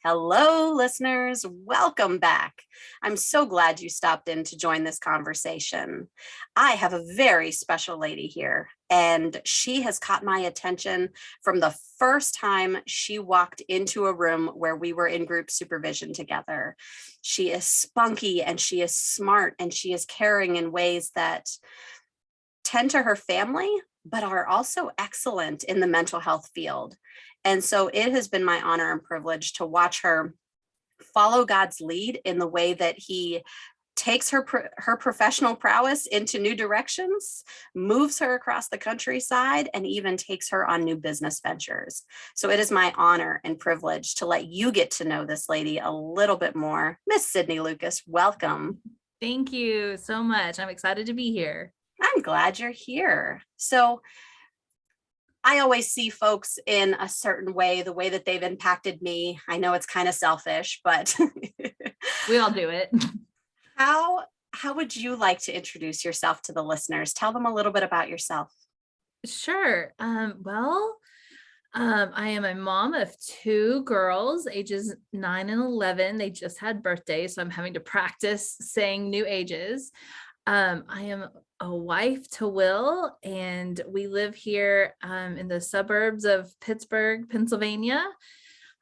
Hello, listeners. Welcome back. I'm so glad you stopped in to join this conversation. I have a very special lady here, and she has caught my attention from the first time she walked into a room where we were in group supervision together. She is spunky and she is smart and she is caring in ways that tend to her family, but are also excellent in the mental health field. And so it has been my honor and privilege to watch her follow God's lead in the way that He takes her professional prowess into new directions, moves her across the countryside, and even takes her on new business ventures. So it is my honor and privilege to let you get to know this lady a little bit more. Miss Sydney Lucas, welcome. Thank you so much. I'm excited to be here. I'm glad you're here. So I always see folks in a certain way, the way that they've impacted me. I know it's kind of selfish, but we all do it. How would you like to introduce yourself to the listeners? Tell them a little bit about yourself. Sure. I am a mom of two girls, ages 9 and 11. They just had birthdays, so I'm having to practice saying new ages. I am a wife to Will, and we live here in the suburbs of Pittsburgh, Pennsylvania.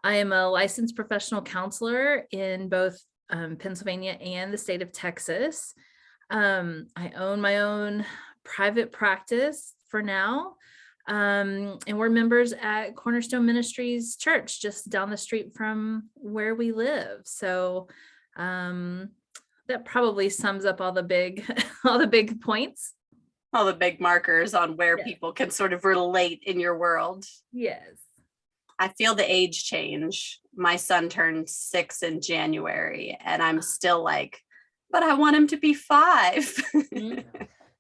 I am a licensed professional counselor in both Pennsylvania and the state of Texas. I own my own private practice for now. And we're members at Cornerstone Ministries Church, just down the street from where we live. So that probably sums up all the big points. All the big markers on where people can sort of relate in your world. Yes. I feel the age change. My son turned 6 in January, and I'm still like, but I want him to be 5.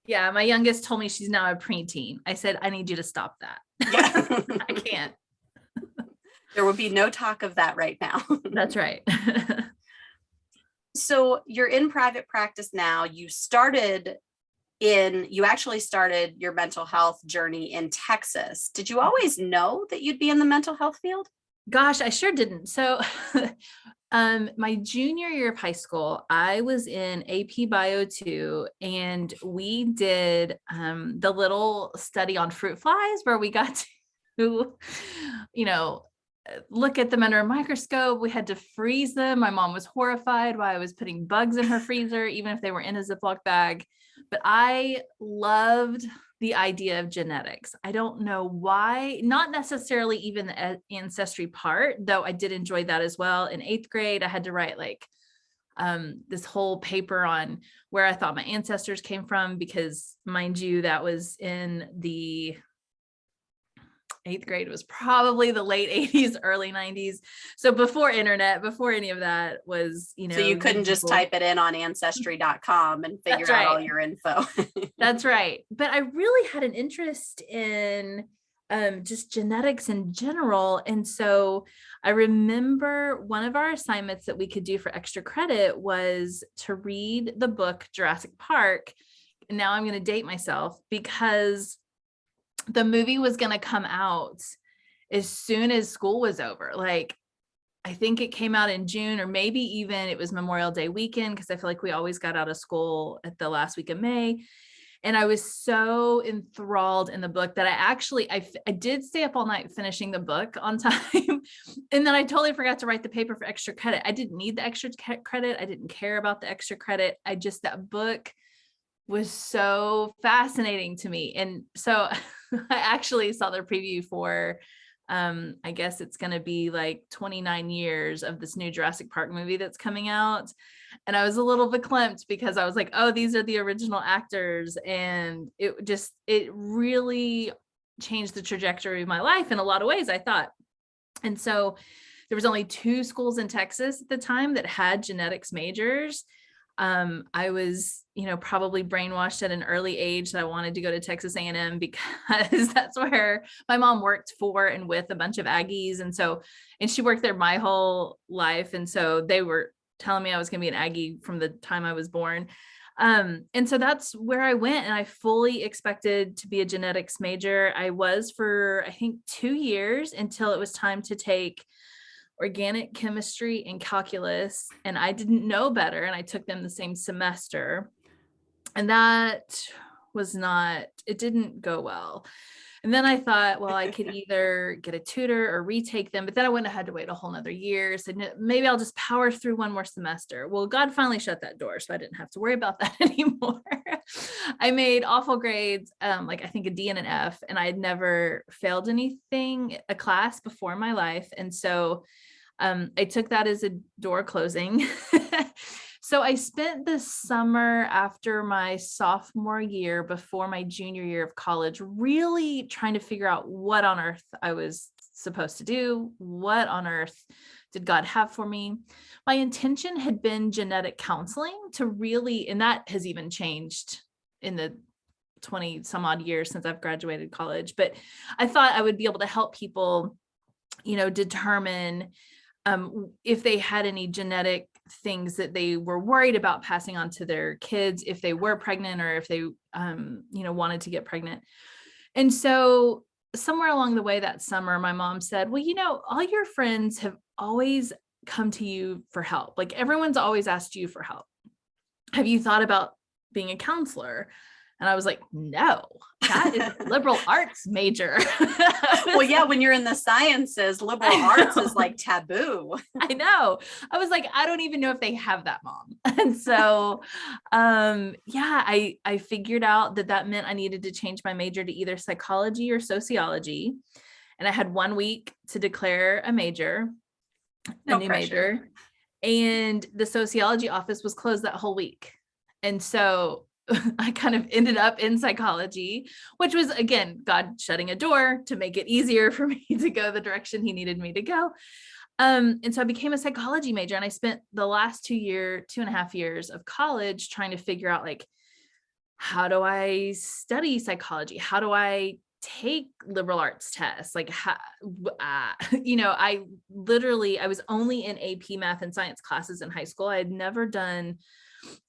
Yeah, my youngest told me she's now a preteen. I said, I need you to stop that. Yeah. I can't. There will be no talk of that right now. That's right. So you're in private practice now. You actually started your mental health journey in Texas. Did you always know that you'd be in the mental health field? Gosh, I sure didn't. So my junior year of high school, I was in AP Bio 2, and we did the little study on fruit flies where we got to, look at them under a microscope. We had to freeze them. My mom was horrified while I was putting bugs in her freezer, even if they were in a Ziploc bag. But I loved the idea of genetics. I don't know why, not necessarily even the ancestry part, though I did enjoy that as well. In 8th grade, I had to write this whole paper on where I thought my ancestors came from, because mind you, that was in the 8th grade, was probably the late 80s, early 90s. So before internet, before any of that was, So you couldn't just type it in on ancestry.com and figure out all your info. That's right. But I really had an interest in just genetics in general. And so I remember one of our assignments that we could do for extra credit was to read the book Jurassic Park. And now I'm going to date myself, because the movie was going to come out as soon as school was over. Like, I think it came out in June, or maybe even it was Memorial Day weekend, because I feel like we always got out of school at the last week of May. And I was so enthralled in the book that I did stay up all night finishing the book on time. And then I totally forgot to write the paper for extra credit. I didn't need the extra credit. I didn't care about the extra credit. That book was so fascinating to me. And so I actually saw the preview for, I guess it's going to be like 29 years of this new Jurassic Park movie that's coming out. And I was a little verklempt, because I was like, oh, these are the original actors. And it really changed the trajectory of my life in a lot of ways, I thought. And so there was only 2 schools in Texas at the time that had genetics majors. I was, probably brainwashed at an early age that I wanted to go to Texas A&M, because that's where my mom worked for and with a bunch of Aggies. And she worked there my whole life. And so they were telling me I was going to be an Aggie from the time I was born. And so that's where I went, and I fully expected to be a genetics major. I was for, I think, 2 years, until it was time to take organic chemistry and calculus, and I didn't know better, and I took them the same semester. And that was not, it didn't go well. And then I thought, well, I could either get a tutor or retake them, but then I wouldn't have had to wait a whole nother year. So maybe I'll just power through one more semester. Well, God finally shut that door, so I didn't have to worry about that anymore. I made awful grades, like I think a D and an F, and I had never failed anything, a class before in my life. And so I took that as a door closing. So I spent the summer after my sophomore year, before my junior year of college, really trying to figure out what on earth I was supposed to do. What on earth did God have for me? My intention had been genetic counseling to really, and that has even changed in the 20 some odd years since I've graduated college, but I thought I would be able to help people, determine if they had any genetic things that they were worried about passing on to their kids, if they were pregnant, or if they, wanted to get pregnant. And so somewhere along the way that summer, my mom said, well, all your friends have always come to you for help. Like, everyone's always asked you for help. Have you thought about being a counselor? And I was like, no, that is a liberal arts major. Well, yeah, when you're in the sciences, liberal arts is like taboo. I know. I was like, I don't even know if they have that, Mom. And so, I figured out that meant I needed to change my major to either psychology or sociology. And I had 1 week to declare a major, No new pressure. major. And the sociology office was closed that whole week. And so I kind of ended up in psychology, which was, again, God shutting a door to make it easier for me to go the direction he needed me to go. And so I became a psychology major, and I spent the last 2.5 years of college trying to figure out, like, how do I study psychology? How do I take liberal arts tests? Like, I was only in AP math and science classes in high school. I had never done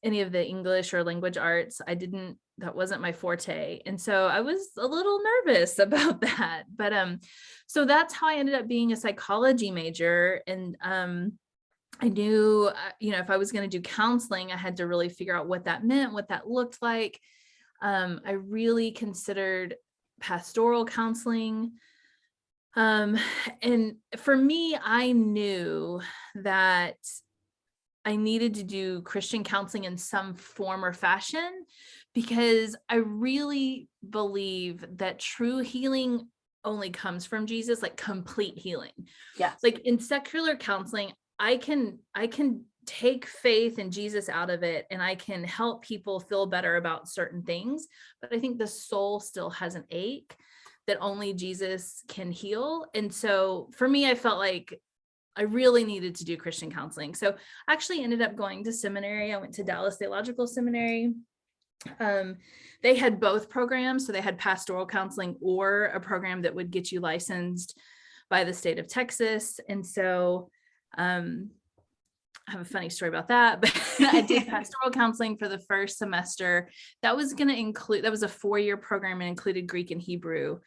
any of the English or language arts. That wasn't my forte. And so I was a little nervous about that. But so that's how I ended up being a psychology major. And I knew, if I was going to do counseling, I had to really figure out what that meant, what that looked like. I really considered pastoral counseling. And for me, I knew that I needed to do Christian counseling in some form or fashion, because I really believe that true healing only comes from Jesus, like complete healing. Yes. Like, in secular counseling, I can take faith in Jesus out of it, and I can help people feel better about certain things. But I think the soul still has an ache that only Jesus can heal. And so for me, I felt like I really needed to do Christian counseling. So I actually ended up going to seminary. I went to Dallas Theological Seminary. They had both programs. So they had pastoral counseling, or a program that would get you licensed by the state of Texas. And so I have a funny story about that, but I did pastoral counseling for the first semester. That was a 4-year program, and included Greek and Hebrew.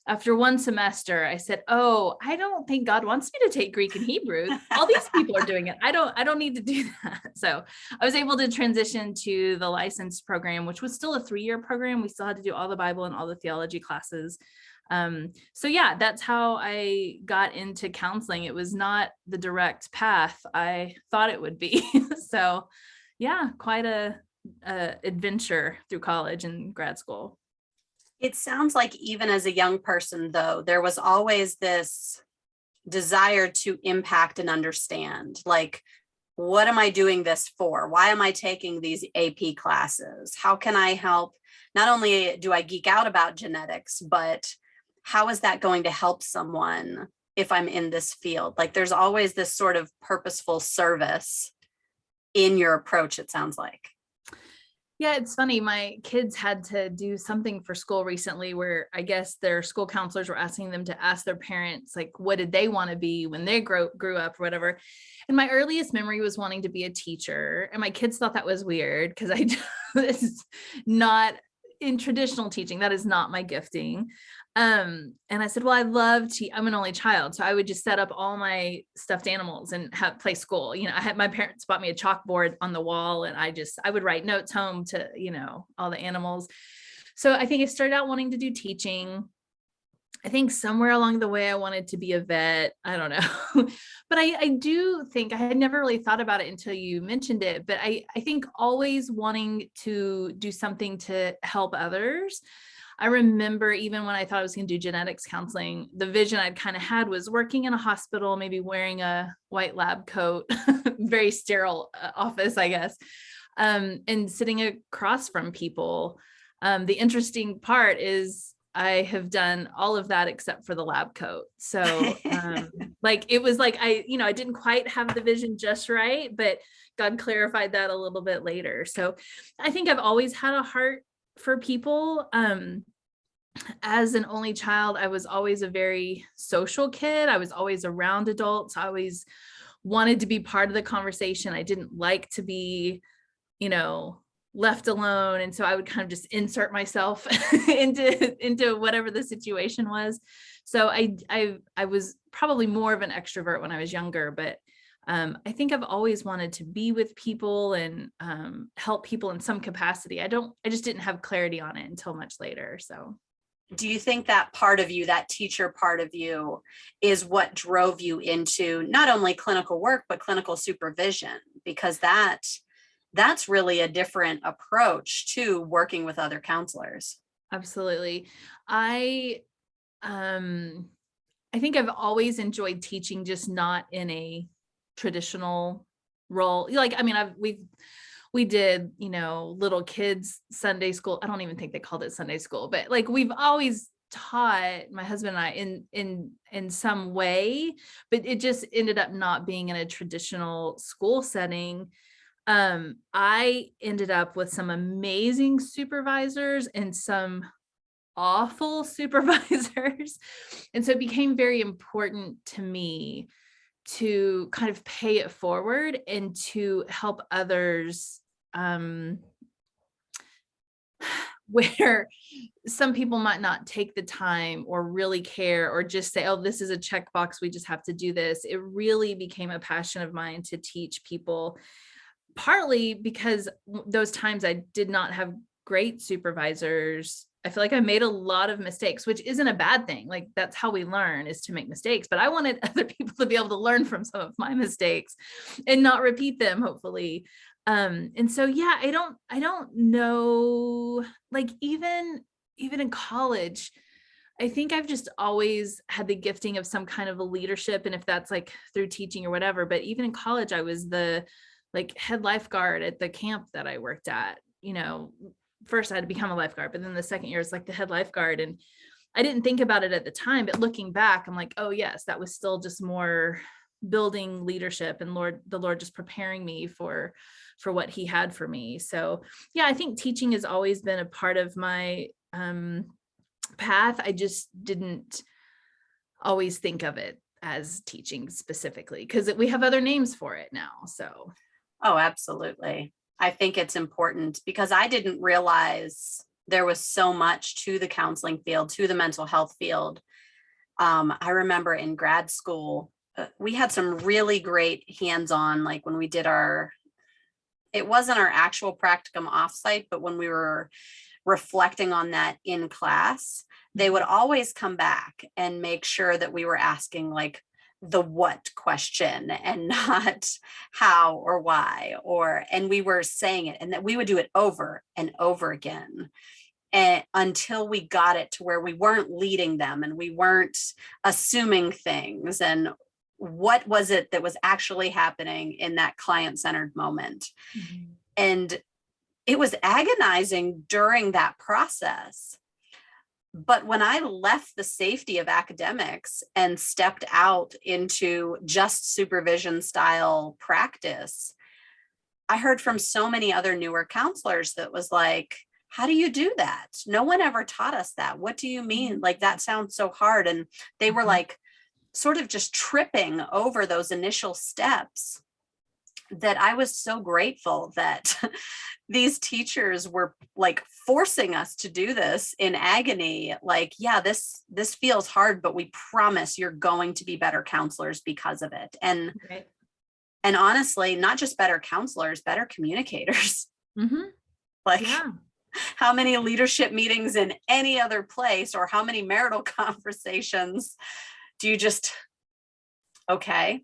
After one semester, I said, oh, I don't think God wants me to take Greek and Hebrew. All these people are doing it. I don't need to do that. So I was able to transition to the licensed program, which was still a 3-year program. We still had to do all the Bible and all the theology classes. So yeah, that's how I got into counseling. It was not the direct path I thought it would be. So yeah, quite a adventure through college and grad school. It sounds like even as a young person, though, there was always this desire to impact and understand, like, what am I doing this for? Why am I taking these AP classes? How can I help? Not only do I geek out about genetics, but how is that going to help someone if I'm in this field? Like, there's always this sort of purposeful service in your approach, it sounds like. Yeah, it's funny. My kids had to do something for school recently where I guess their school counselors were asking them to ask their parents, like, what did they want to be when they grew up or whatever. And my earliest memory was wanting to be a teacher. And my kids thought that was weird, because this is not in traditional teaching. That is not my gifting. And I said, well, I love to, I'm an only child. So I would just set up all my stuffed animals and play school. I had, my parents bought me a chalkboard on the wall, and I would write notes home to, all the animals. So I think I started out wanting to do teaching. I think somewhere along the way, I wanted to be a vet. I don't know. But I do think I had never really thought about it until you mentioned it. But I think always wanting to do something to help others. I remember even when I thought I was going to do genetics counseling, the vision I'd kind of had was working in a hospital, maybe wearing a white lab coat, very sterile office, I guess, and sitting across from people. The interesting part is I have done all of that except for the lab coat. So like, it was like, I didn't quite have the vision just right, but God clarified that a little bit later. So I think I've always had a heart for people. As an only child, I was always a very social kid. I was always around adults. I always wanted to be part of the conversation. I didn't like to be, left alone. And so I would kind of just insert myself into whatever the situation was. So I was probably more of an extrovert when I was younger, but I think I've always wanted to be with people and help people in some capacity. I just didn't have clarity on it until much later. So. Do you think that part of you, that teacher part of you, is what drove you into not only clinical work, but clinical supervision? Because that's really a different approach to working with other counselors. Absolutely. I think I've always enjoyed teaching, just not in a traditional role. Like, I mean, we did, little kids Sunday school. I don't even think they called it Sunday school, but like, we've always taught, my husband and I, in some way, but it just ended up not being in a traditional school setting. I ended up with some amazing supervisors and some awful supervisors. And so it became very important to me to kind of pay it forward and to help others, where some people might not take the time or really care, or just say, oh, this is a checkbox, we just have to do this. It really became a passion of mine to teach people, partly because those times I did not have great supervisors. I feel like I made a lot of mistakes, which isn't a bad thing. Like, that's how we learn, is to make mistakes. But I wanted other people to be able to learn from some of my mistakes and not repeat them, hopefully. And so, yeah, I don't know, like, even in college, I think I've just always had the gifting of some kind of a leadership. And if that's like through teaching or whatever, but even in college, I was the like head lifeguard at the camp that I worked at. First I had to become a lifeguard, but then the second year is like the head lifeguard. And I didn't think about it at the time, but looking back, I'm like, oh yes, that was still just more building leadership and the Lord just preparing me for what he had for me. So yeah, I think teaching has always been a part of my path. I just didn't always think of it as teaching specifically, because we have other names for it now. So. Oh, absolutely. I think it's important, because I didn't realize there was so much to the counseling field, to the mental health field. I remember in grad school, we had some really great hands-on, like when we did it wasn't our actual practicum offsite, but when we were reflecting on that in class, they would always come back and make sure that we were asking like the what question and not how or why, and we were saying it, and that we would do it over and over again, and until we got it to where we weren't leading them and we weren't assuming things, and what was it that was actually happening in that client-centered moment. Mm-hmm. And it was agonizing during that process. But when I left the safety of academics and stepped out into just supervision style practice, I heard from so many other newer counselors that was like, how do you do that? No one ever taught us that. What do you mean? Like, that sounds so hard. And they were like, sort of just tripping over those initial steps that I was so grateful that these teachers were like forcing us to do this in agony. Like, yeah, this feels hard, but we promise you're going to be better counselors because of it. Right. And honestly, not just better counselors, better communicators. Mm-hmm. Like, Yeah. how many leadership meetings in any other place, or how many marital conversations do you just, okay,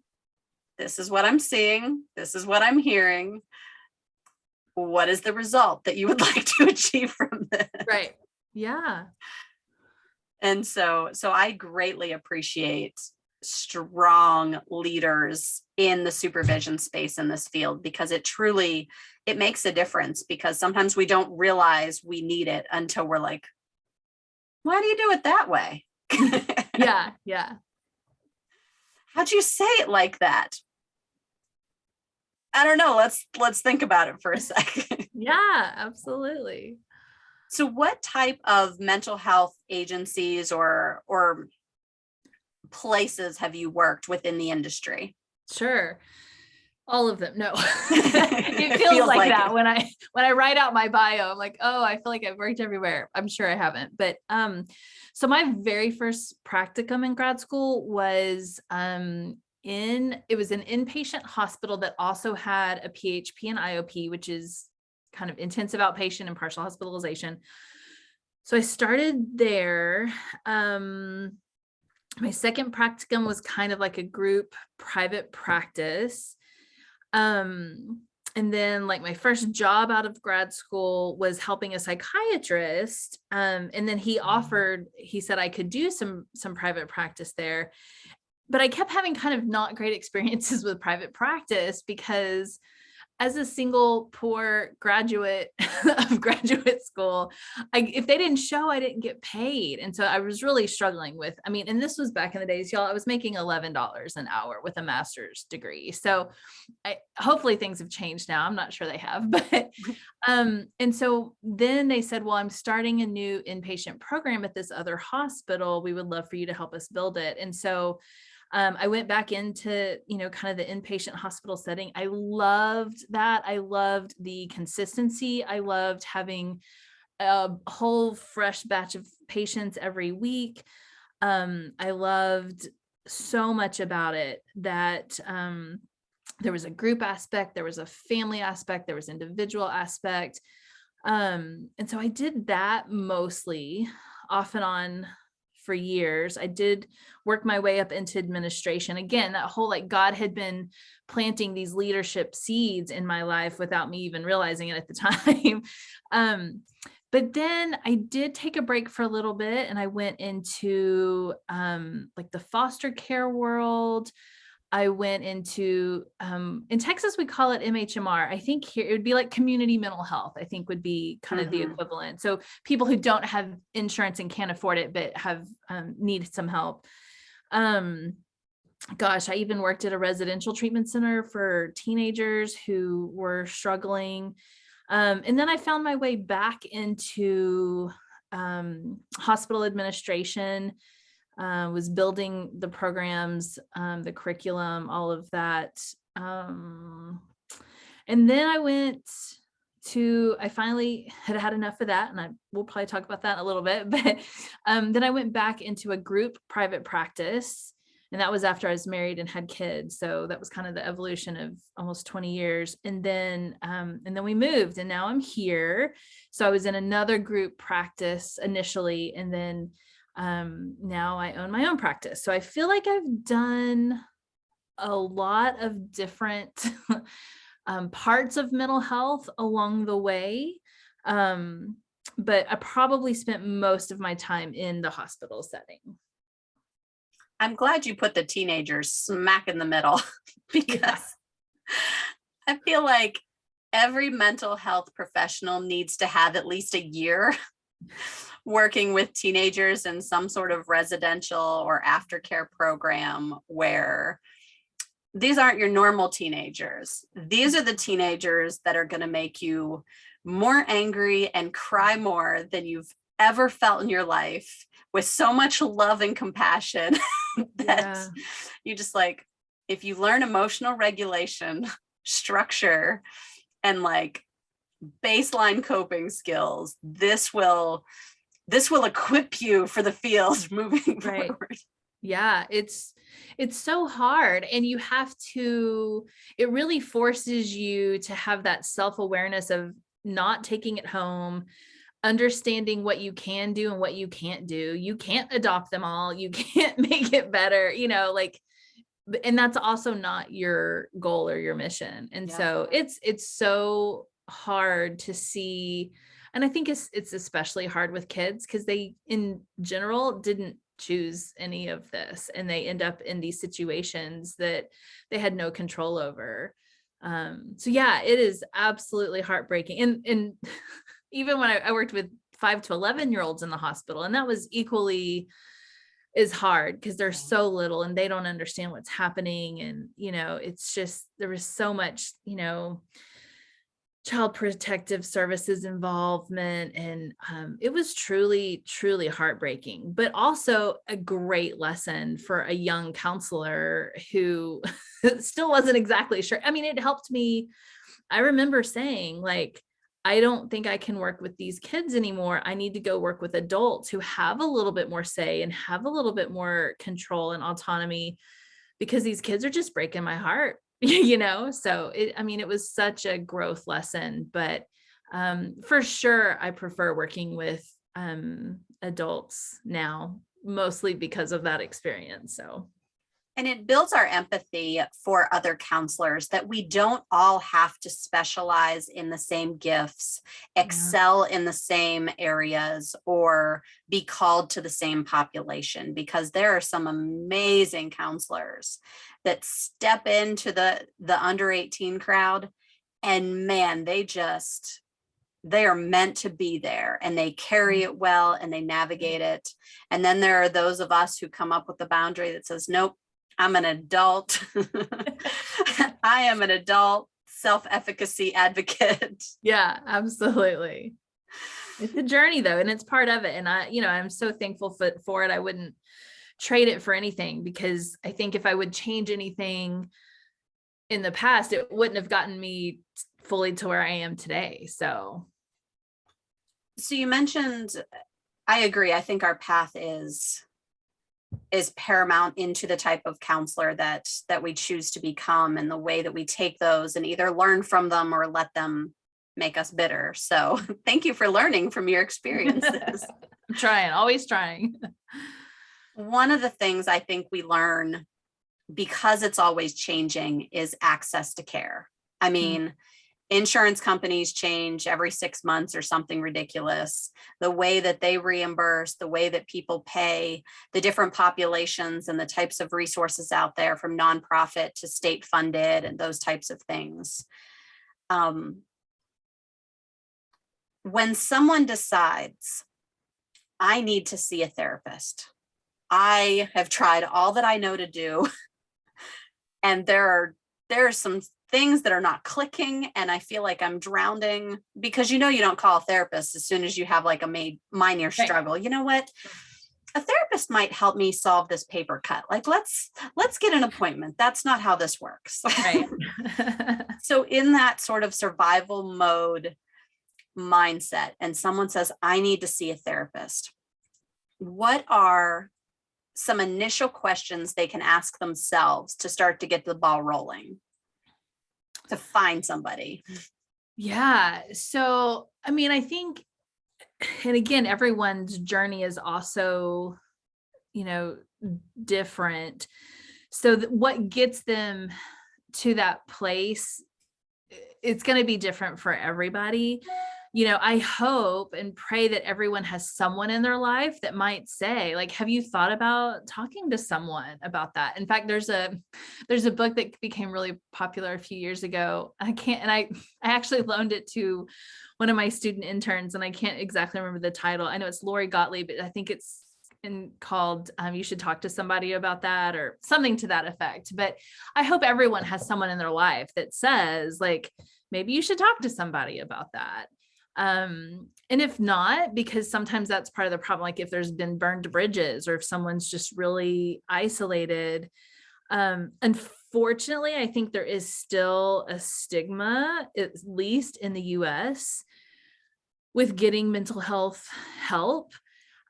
this is what I'm seeing, this is what I'm hearing, what is the result that you would like to achieve from this? Right. Yeah. And so I greatly appreciate strong leaders in the supervision space in this field, because it makes a difference, because sometimes we don't realize we need it until we're like, why do you do it that way? Yeah. Yeah. How'd you say it like that? I don't know. Let's think about it for a second. Yeah, absolutely. So what type of mental health agencies or places have you worked within the industry? Sure. All of them. No, it feels like that when I write out my bio. I'm like, oh, I feel like I've worked everywhere. I'm sure I haven't, but so my very first practicum in grad school was it was an inpatient hospital that also had a PHP and IOP, which is kind of intensive outpatient and partial hospitalization. So I started there. My second practicum was kind of like a group private practice. And then like my first job out of grad school was helping a psychiatrist. And then he said I could do some private practice there, but I kept having kind of not great experiences with private practice, because as a single poor graduate of graduate school, if they didn't show, I didn't get paid. And so I was really struggling with, and this was back in the days, y'all, I was making $11 an hour with a master's degree. So hopefully things have changed now. I'm not sure they have, but, and so then they said, well, I'm starting a new inpatient program at this other hospital. We would love for you to help us build it. And so I went back into, kind of the inpatient hospital setting. I loved that. I loved the consistency. I loved having a whole fresh batch of patients every week. I loved so much about it that there was a group aspect, there was a family aspect, there was individual aspect. And so I did that mostly off and on for years. I did work my way up into administration. Again, that whole like God had been planting these leadership seeds in my life without me even realizing it at the time. But then I did take a break for a little bit, and I went into like the foster care world. I went into, in Texas, we call it MHMR. I think here it would be like community mental health, I think would be kind of the equivalent. So people who don't have insurance and can't afford it, but have need some help. Gosh, I even worked at a residential treatment center for teenagers who were struggling. And then I found my way back into hospital administration. Was building the programs, the curriculum, all of that. And then I finally had enough of that, and we'll probably talk about that in a little bit, but then I went back into a group private practice, and that was after I was married and had kids. So that was kind of the evolution of almost 20 years. And then we moved, and now I'm here. So I was in another group practice initially, and then now I own my own practice. So I feel like I've done a lot of different parts of mental health along the way. But I probably spent most of my time in the hospital setting. I'm glad you put the teenagers smack in the middle, because I feel like every mental health professional needs to have at least a year working with teenagers in some sort of residential or aftercare program, where these aren't your normal teenagers. These are the teenagers that are going to make you more angry and cry more than you've ever felt in your life, with so much love and compassion that you just like, if you learn emotional regulation, structure and like baseline coping skills, this will equip you for the field moving forward. Yeah, it's so hard, and you have to, it really forces you to have that self-awareness of not taking it home, understanding what you can do and what you can't do. You can't adopt them all. You can't make it better, like, and that's also not your goal or your mission. And so it's so hard to see. And I think it's especially hard with kids because they in general didn't choose any of this, and they end up in these situations that they had no control over. So yeah, it is absolutely heartbreaking. And even when I worked with 5 to 11-year-olds in the hospital, and that was equally as hard because they're so little and they don't understand what's happening. And, it's just, there was so much, child protective services involvement. And it was truly, truly heartbreaking, but also a great lesson for a young counselor who still wasn't exactly sure. I mean, it helped me. I remember saying, like, I don't think I can work with these kids anymore. I need to go work with adults who have a little bit more say and have a little bit more control and autonomy, because these kids are just breaking my heart, So it was such a growth lesson, but for sure, I prefer working with adults now, mostly because of that experience. So. And it builds our empathy for other counselors, that we don't all have to specialize in the same gifts, excel in the same areas, or be called to the same population, because there are some amazing counselors that step into the under 18 crowd, and man, they are meant to be there, and they carry it well and they navigate it. And then there are those of us who come up with the boundary that says, nope, I'm an adult. I am an adult self-efficacy advocate. Yeah, absolutely. It's a journey though, and it's part of it. And I'm so thankful for it. I wouldn't trade it for anything, because I think if I would change anything in the past, it wouldn't have gotten me fully to where I am today. So you mentioned, I agree. I think our path is paramount into the type of counselor that we choose to become, and the way that we take those and either learn from them or let them make us bitter. So thank you for learning from your experiences. I'm trying, always trying. One of the things I think we learn, because it's always changing, is access to care. I mean, insurance companies change every 6 months or something ridiculous. The way that they reimburse, the way that people pay, the different populations and the types of resources out there, from nonprofit to state funded, and those types of things. When someone decides, I need to see a therapist, I have tried all that I know to do, and there are some things that are not clicking, and I feel like I'm drowning, because you don't call a therapist as soon as you have like a minor struggle. You know what? A therapist might help me solve this paper cut. Like, let's get an appointment. That's not how this works. Right. So in that sort of survival mode mindset, and someone says, I need to see a therapist, what are some initial questions they can ask themselves to start to get the ball rolling, to find somebody? Yeah. So, I think, and again, everyone's journey is also, different. So what gets them to that place, it's going to be different for everybody. I hope and pray that everyone has someone in their life that might say, like, have you thought about talking to someone about that? In fact, there's a book that became really popular a few years ago. I actually loaned it to one of my student interns, and I can't exactly remember the title. I know it's Lori Gottlieb, but I think it's called You Should Talk to Somebody About That, or something to that effect. But I hope everyone has someone in their life that says, like, maybe you should talk to somebody about that. And if not, because sometimes that's part of the problem, like if there's been burned bridges, or if someone's just really isolated. unfortunately, I think there is still a stigma, at least in the US, with getting mental health help.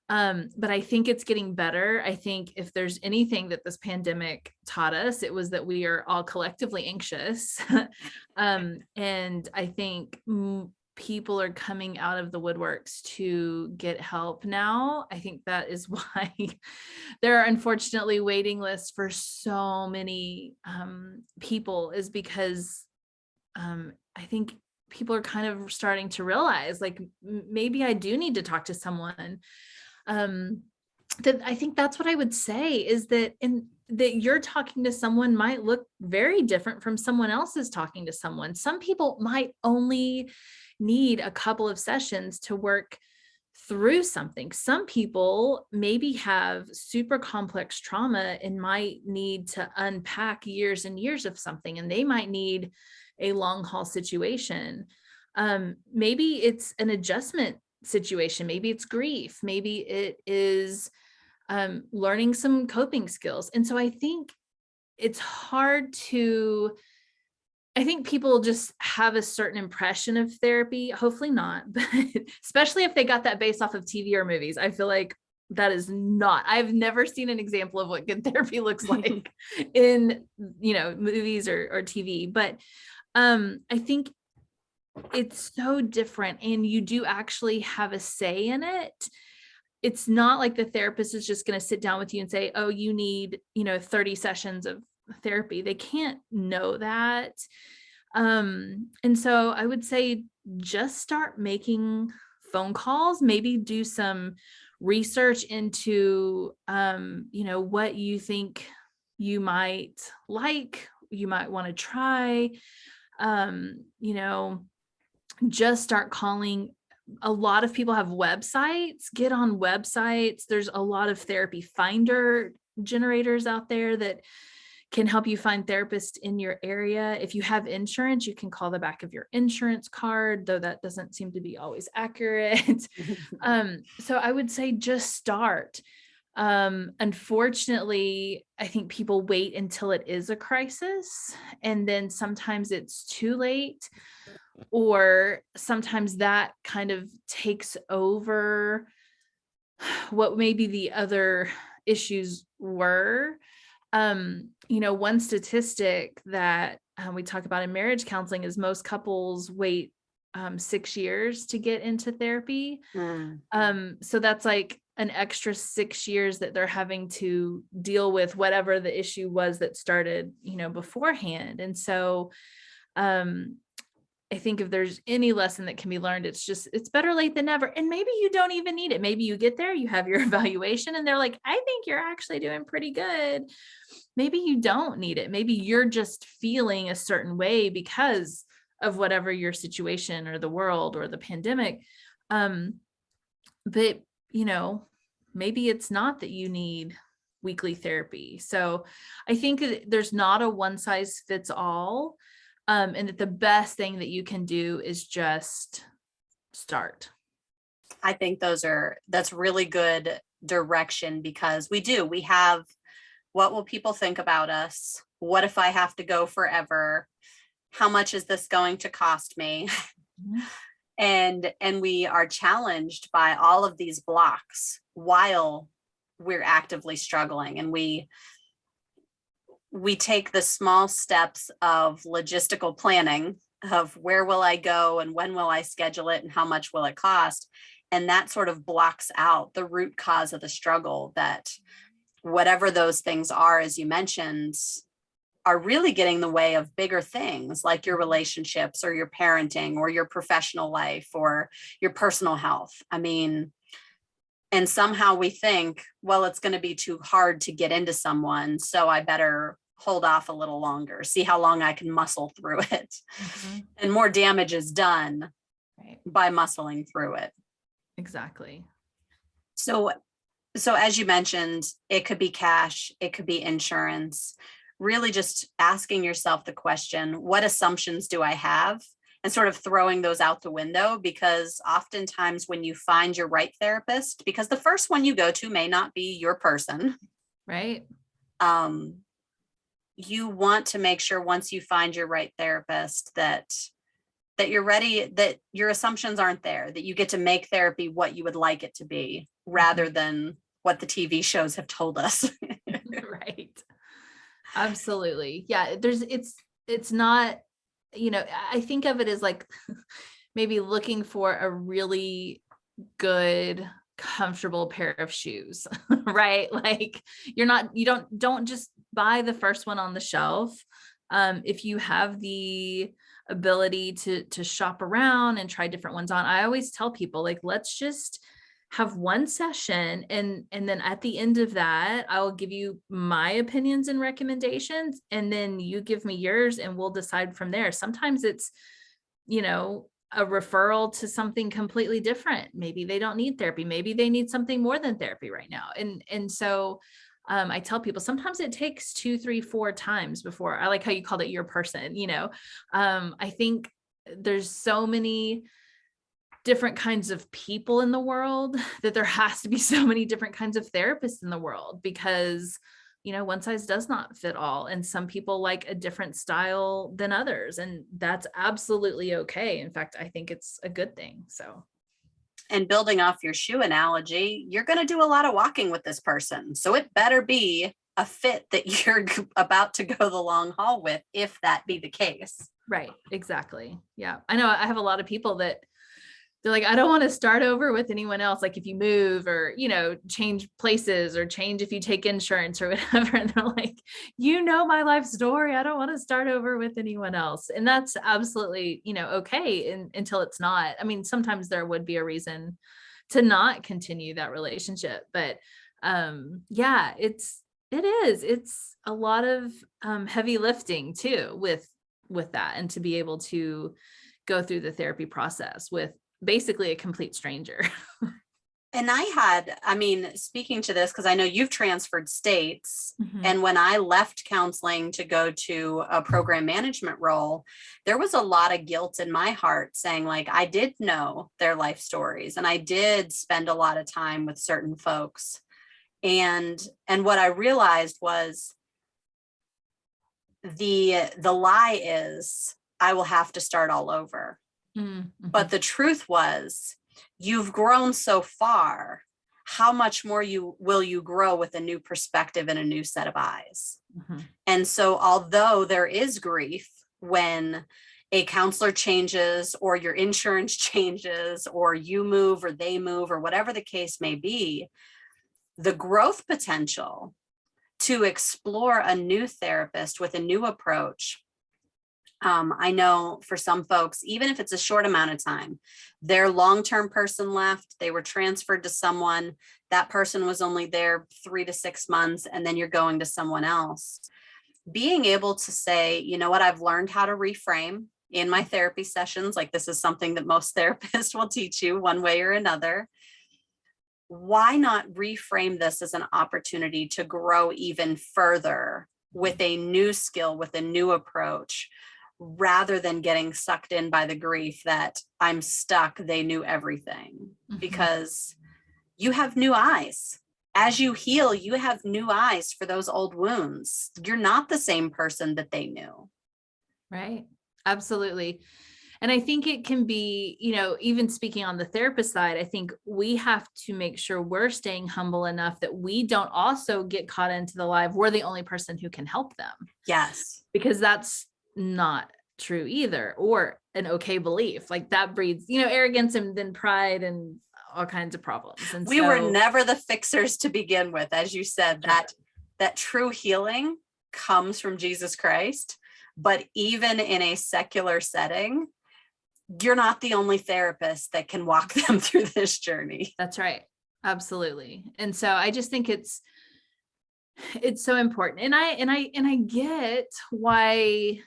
But I think it's getting better. I think if there's anything that this pandemic taught us, it was that we are all collectively anxious. And I think people are coming out of the woodworks to get help now. I think that is why there are unfortunately waiting lists for so many people, is because I think people are kind of starting to realize, like, maybe I do need to talk to someone. That I think that's what I would say, is that that you're talking to someone might look very different from someone else's talking to someone. Some people might only need a couple of sessions to work through something. Some people maybe have super complex trauma and might need to unpack years and years of something, and they might need a long haul situation. Maybe it's an adjustment situation. Maybe it's grief. Maybe it is learning some coping skills. And so I think it's hard to, I think people just have a certain impression of therapy, hopefully not, but especially if they got that based off of TV or movies. I feel like that is not, I've never seen an example of what good therapy looks like in, movies or TV. But I think it's so different, and you do actually have a say in it. It's not like the therapist is just going to sit down with you and say, oh, you need, 30 sessions of therapy. They can't know that. And so I would say just start making phone calls, maybe do some research into, what you think you might like, you might want to try, just start calling. A lot of people have websites. Get on websites. There's a lot of therapy finder generators out there that can help you find therapists in your area. If you have insurance, you can call the back of your insurance card, though that doesn't seem to be always accurate. So I would say just start. Unfortunately, I think people wait until it is a crisis, and then sometimes it's too late, or sometimes that kind of takes over what maybe the other issues were. One statistic that we talk about in marriage counseling is most couples wait 6 years to get into therapy. So that's like an extra 6 years that they're having to deal with whatever the issue was that started, beforehand. And so I think if there's any lesson that can be learned, it's better late than never. And maybe you don't even need it. Maybe you get there, you have your evaluation, and they're like, I think you're actually doing pretty good. Maybe you don't need it. Maybe you're just feeling a certain way because of whatever your situation or the world or the pandemic. But, maybe it's not that you need weekly therapy. So I think that there's not a one size fits all. And that the best thing that you can do is just start. I think that's really good direction, because we have, what will people think about us? What if I have to go forever? How much is this going to cost me? Mm-hmm. And we are challenged by all of these blocks while we're actively struggling. And we take the small steps of logistical planning of where will I go and when will I schedule it and how much will it cost. And that sort of blocks out the root cause of the struggle, that whatever those things are, as you mentioned, are really getting in the way of bigger things like your relationships or your parenting or your professional life or your personal health. I mean, and somehow we think, well, it's going to be too hard to get into someone, so I better hold off a little longer, see how long I can muscle through it. Mm-hmm. And more damage is done by muscling through it. Exactly. So as you mentioned, it could be cash, it could be insurance, really just asking yourself the question, what assumptions do I have? And sort of throwing those out the window, because oftentimes when you find your right therapist, because the first one you go to may not be your person. Right. you want to make sure once you find your right therapist that you're ready, that your assumptions aren't there, that you get to make therapy what you would like it to be rather than what the TV shows have told us. Right. Absolutely. Yeah. It's not, I think of it as like maybe looking for a really good, comfortable pair of shoes, right? Like you don't just buy the first one on the shelf. If you have the ability to shop around and try different ones on, I always tell people, like, let's just have one session, and then at the end of that, I will give you my opinions and recommendations, and then you give me yours and we'll decide from there. Sometimes it's, a referral to something completely different. Maybe they don't need therapy. Maybe they need something more than therapy right now. And so I tell people sometimes it takes 2, 3, 4 times before. I like how you called it your person, I think there's so many different kinds of people in the world that there has to be so many different kinds of therapists in the world, because one size does not fit all. And some people like a different style than others. And that's absolutely okay. In fact, I think it's a good thing. So. And building off your shoe analogy, you're going to do a lot of walking with this person. So it better be a fit that you're about to go the long haul with, if that be the case. Right. Exactly. Yeah. I know I have a lot of people that they're like, I don't want to start over with anyone else. Like if you move or, change places or change if you take insurance or whatever. And they're like, my life story. I don't want to start over with anyone else. And that's absolutely, okay. Until it's not. I mean, sometimes there would be a reason to not continue that relationship. But yeah, it is. It's a lot of heavy lifting too with that, and to be able to go through the therapy process with basically a complete stranger. And speaking to this, because I know you've transferred states, Mm-hmm. and when I left counseling to go to a program management role, there was a lot of guilt in my heart saying, like, I did know their life stories and I did spend a lot of time with certain folks. And what I realized was the lie is I will have to start all over. Mm-hmm. But the truth was, you've grown so far. How much more will you grow with a new perspective and a new set of eyes? Mm-hmm. And so, although there is grief when a counselor changes or your insurance changes or you move or they move or whatever the case may be, the growth potential to explore a new therapist with a new approach. I know for some folks, even if it's a short amount of time, their long-term person left, they were transferred to someone, that person was only there 3 to 6 months, and then you're going to someone else. Being able to say, you know what, I've learned how to reframe in my therapy sessions. Like, this is something that most therapists will teach you one way or another. Why not reframe this as an opportunity to grow even further with a new skill, with a new approach, rather than getting sucked in by the grief that I'm stuck, they knew everything? Mm-hmm. Because you have new eyes. As you heal, you have new eyes for those old wounds. You're not the same person that they knew. Right. Absolutely. And I think it can be, even speaking on the therapist side, I think we have to make sure we're staying humble enough that we don't also get caught into the lie of we're the only person who can help them. Yes. Because that's not true either, or an okay belief. Like that breeds, arrogance and then pride and all kinds of problems. And we were never the fixers to begin with. As you said, that true healing comes from Jesus Christ. But even in a secular setting, you're not the only therapist that can walk them through this journey. That's right. Absolutely. And so I just think it's so important. And I get why,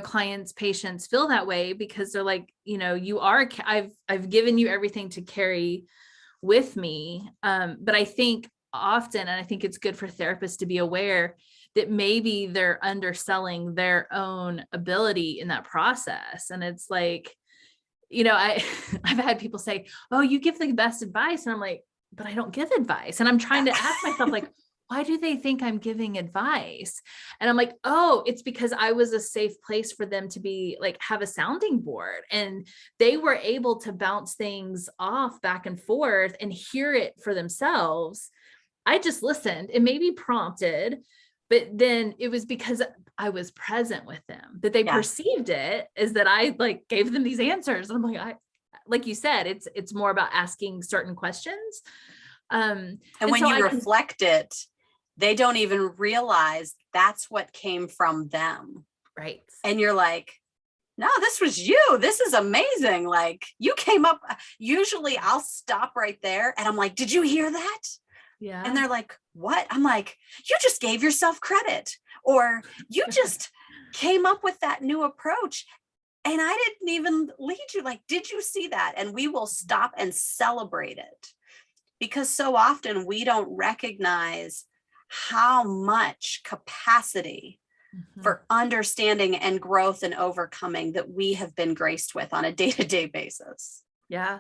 clients, patients feel that way, because they're like, I've given you everything to carry with me. But I think often, and I think it's good for therapists to be aware that maybe they're underselling their own ability in that process. And it's like, I've had people say, oh, you give the best advice. And I'm like, but I don't give advice. And I'm trying to ask myself, like, why do they think I'm giving advice? And I'm like, oh, it's because I was a safe place for them to be like, have a sounding board. And they were able to bounce things off back and forth and hear it for themselves. I just listened and maybe prompted, but then it was because I was present with them that they Yeah. perceived it as that I like gave them these answers. I'm like, like you said, it's more about asking certain questions. And And when so you reflect it, they don't even realize that's what came from them. right. And you're like, no, this was you. This is amazing. Like you came up. Usually I'll stop right there and I'm like, did you hear that? Yeah. And they're like, what? I'm like, you just gave yourself credit, or you just came up with that new approach. And I didn't even lead you. Like, did you see that? And we will stop and celebrate it, because so often we don't recognize how much capacity for understanding and growth and overcoming that we have been graced with on a day-to-day basis. Yeah,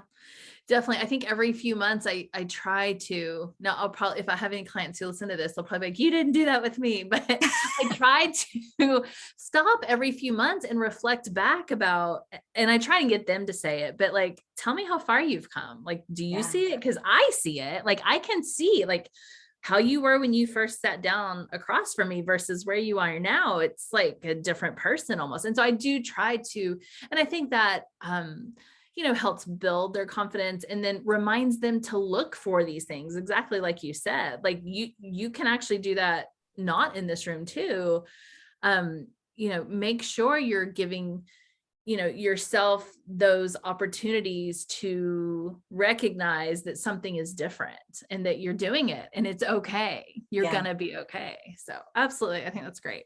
definitely. I think every few months I try to, now I'll probably, if I have any clients who listen to this, they'll probably be like, you didn't do that with me, but I try to stop every few months and reflect back about, and I try and get them to say it, but like, tell me how far you've come. Like, do you see it? Cause I see it. Like, I can see like how you were when you first sat down across from me versus where you are now. It's like a different person almost. And so I do try to, and I think that, helps build their confidence and then reminds them to look for these things. Exactly like you said, like you can actually do that not in this room too. Make sure you're giving, yourself those opportunities to recognize that something is different and that you're doing it and it's okay. You're gonna be okay. So absolutely. I think that's great.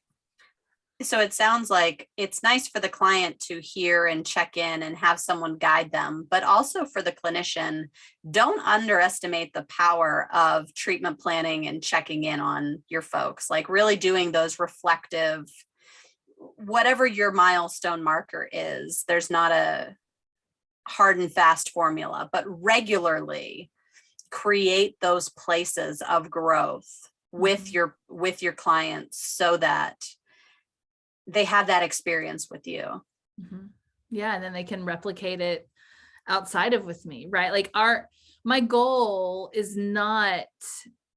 So it sounds like it's nice for the client to hear and check in and have someone guide them, but also for the clinician, don't underestimate the power of treatment planning and checking in on your folks, like really doing those reflective, whatever your milestone marker is. There's not a hard and fast formula, but regularly create those places of growth with your clients so that they have that experience with you. Mm-hmm. Yeah. And then they can replicate it outside of with me, right? Like my goal is not,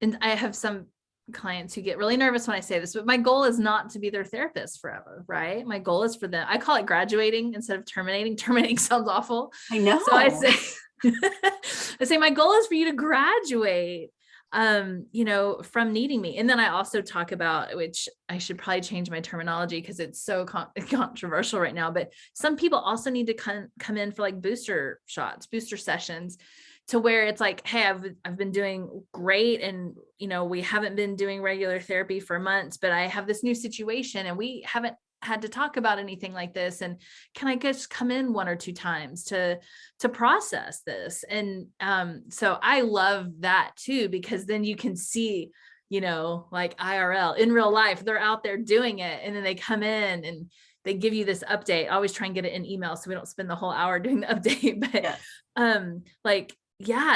and I have some clients who get really nervous when I say this, but my goal is not to be their therapist forever, right? My goal is for them. I call it graduating instead of terminating. Terminating sounds awful. I know. So I say my goal is for you to graduate from needing me. And then I also talk about, which I should probably change my terminology because it's so controversial right now, but some people also need to come in for like booster sessions, to where it's like, hey, I've been doing great. And, we haven't been doing regular therapy for months, but I have this new situation and we haven't had to talk about anything like this. And can I just come in 1 or 2 times to process this? And so I love that too, because then you can see, like IRL in real life, they're out there doing it. And then they come in and they give you this update. I always try and get it in email so we don't spend the whole hour doing the update, but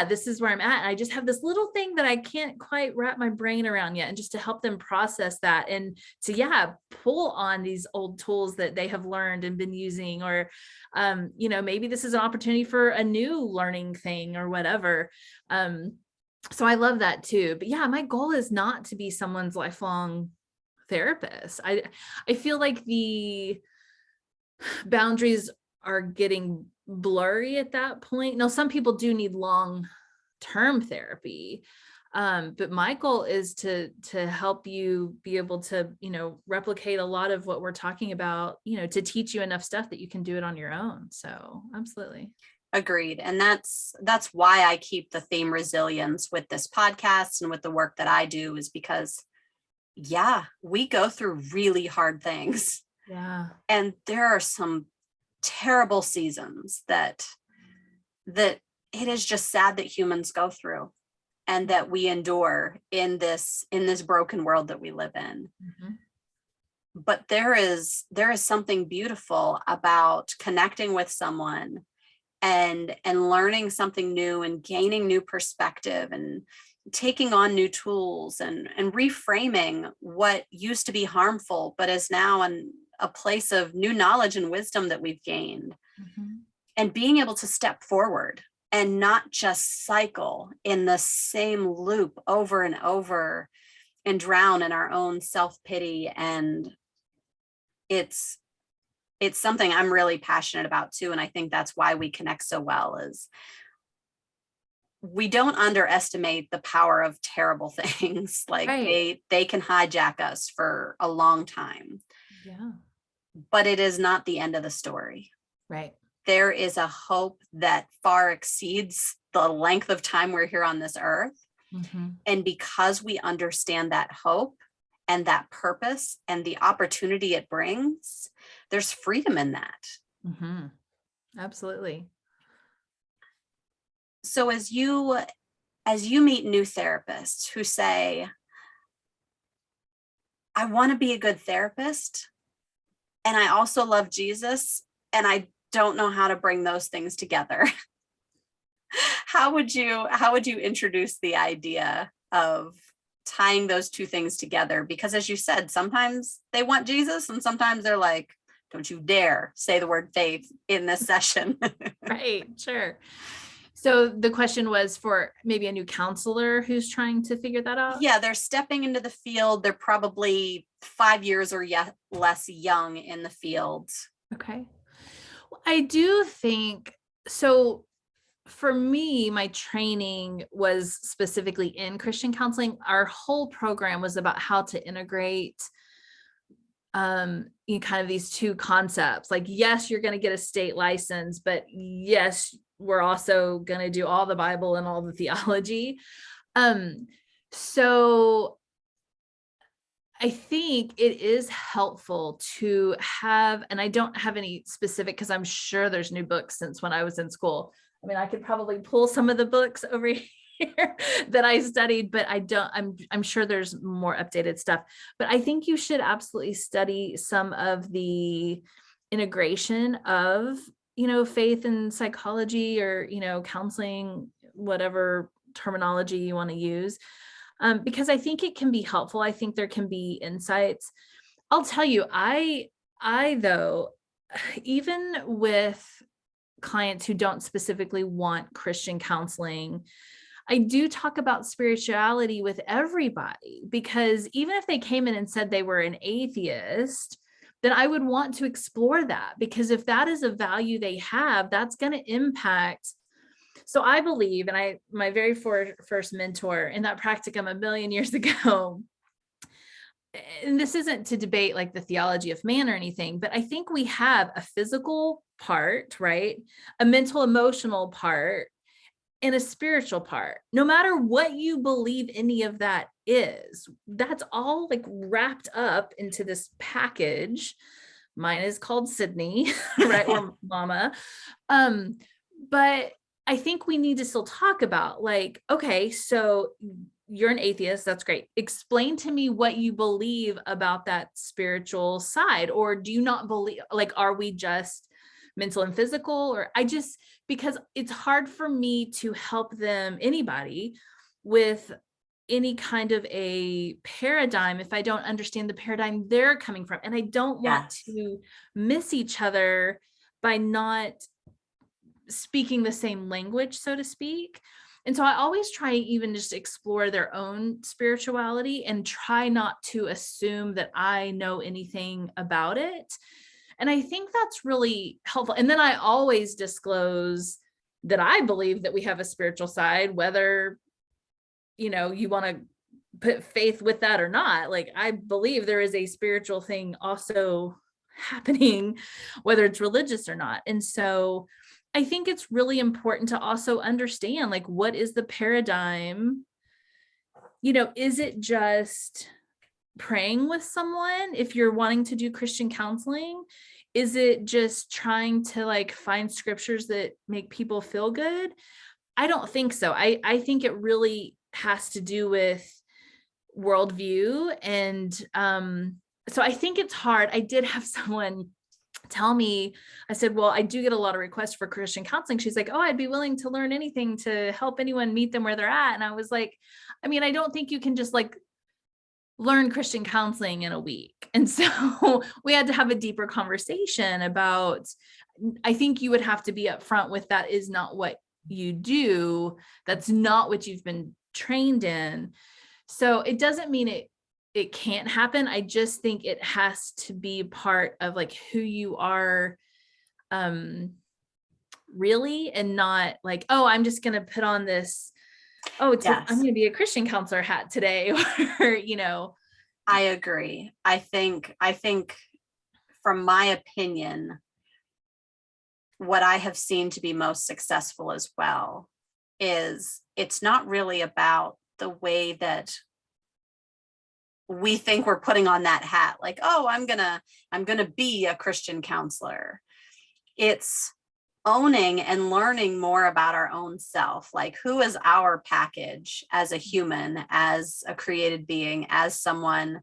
this is where I'm at. And I just have this little thing that I can't quite wrap my brain around yet. And just to help them process that and to, pull on these old tools that they have learned and been using, or, maybe this is an opportunity for a new learning thing or whatever. So I love that too. But my goal is not to be someone's lifelong therapist. I feel like the boundaries are getting blurry at that point. Now, some people do need long-term therapy, but my goal is to help you be able to, replicate a lot of what we're talking about, to teach you enough stuff that you can do it on your own. So absolutely. Agreed. And that's why I keep the theme resilience with this podcast and with the work that I do, is because we go through really hard things. Yeah. And there are some terrible seasons that it is just sad that humans go through and that we endure in this broken world that we live in. Mm-hmm. But there is something beautiful about connecting with someone and learning something new and gaining new perspective and taking on new tools and reframing what used to be harmful, but is now a place of new knowledge and wisdom that we've gained, Mhm. and being able to step forward and not just cycle in the same loop over and over and drown in our own self-pity. And it's something I'm really passionate about too. And I think that's why we connect so well, is we don't underestimate the power of terrible things. Like Right. they can hijack us for a long time, Yeah. but it is not the end of the story. Right. There is a hope that far exceeds the length of time we're here on this earth. Mhm. And because we understand that hope and that purpose and the opportunity it brings, there's freedom in that. Mhm. Absolutely. So as you meet new therapists who say, I want to be a good therapist, and I also love Jesus, and I don't know how to bring those things together. How would you introduce the idea of tying those two things together? Because as you said, sometimes they want Jesus and sometimes they're like, don't you dare say the word faith in this session. Right. Sure. So the question was for maybe a new counselor who's trying to figure that out. Yeah, they're stepping into the field. They're probably 5 years or less young in the field. Okay. Well, I do think so. For me, my training was specifically in Christian counseling. Our whole program was about how to integrate kind of these two concepts. Like, yes, you're going to get a state license, but yes, we're also going to do all the Bible and all the theology. Um, so I think it is helpful to have, and I don't have any specific because I'm sure there's new books since when I was in school. I mean, I could probably pull some of the books over here that I studied, but I don't, I'm sure there's more updated stuff. But I think you should absolutely study some of the integration of, faith and psychology, or, counseling, whatever terminology you want to use, because I think it can be helpful. I think there can be insights. I'll tell you, I though, even with clients who don't specifically want Christian counseling, I do talk about spirituality with everybody, because even if they came in and said they were an atheist, then I would want to explore that, because if that is a value they have, that's going to impact. So I believe, and my very first mentor in that practicum a million years ago, and this isn't to debate like the theology of man or anything, but I think we have a physical part, right? A mental, emotional part, and a spiritual part. No matter what you believe any of that is, that's all like wrapped up into this package. Mine is called Sydney, right? Or Mama. But I think we need to still talk about, like, okay, so you're an atheist. That's great. Explain to me what you believe about that spiritual side. Or do you not believe, like, are we just mental and physical? Or because it's hard for me to help them, anybody, with any kind of a paradigm if I don't understand the paradigm they're coming from. And I don't want Yes. to miss each other by not speaking the same language, so to speak. And so I always try even just explore their own spirituality and try not to assume that I know anything about it. And I think that's really helpful. And then I always disclose that I believe that we have a spiritual side, whether, you want to put faith with that or not. Like, I believe there is a spiritual thing also happening, whether it's religious or not. And so I think it's really important to also understand, like, what is the paradigm? Is it just praying with someone if you're wanting to do Christian counseling? Is it just trying to like find scriptures that make people feel good? I don't think so. I think it really has to do with worldview. And so I think it's hard. I did have someone tell me, I said, well, I do get a lot of requests for Christian counseling. She's like, oh, I'd be willing to learn anything to help anyone meet them where they're at. And I was like, I mean, I don't think you can just like learn Christian counseling in a week. And so we had to have a deeper conversation about, I think you would have to be upfront with that is not what you do. That's not what you've been trained in. So it doesn't mean it can't happen. I just think it has to be part of like who you are really, and not like, oh, I'm just going to put on this, I'm Yes, going to be a Christian counselor hat today, or, I agree. I think from my opinion, what I have seen to be most successful as well is it's not really about the way that we think we're putting on that hat, like, oh, I'm gonna be a Christian counselor. It's owning and learning more about our own self, like who is our package as a human, as a created being, as someone.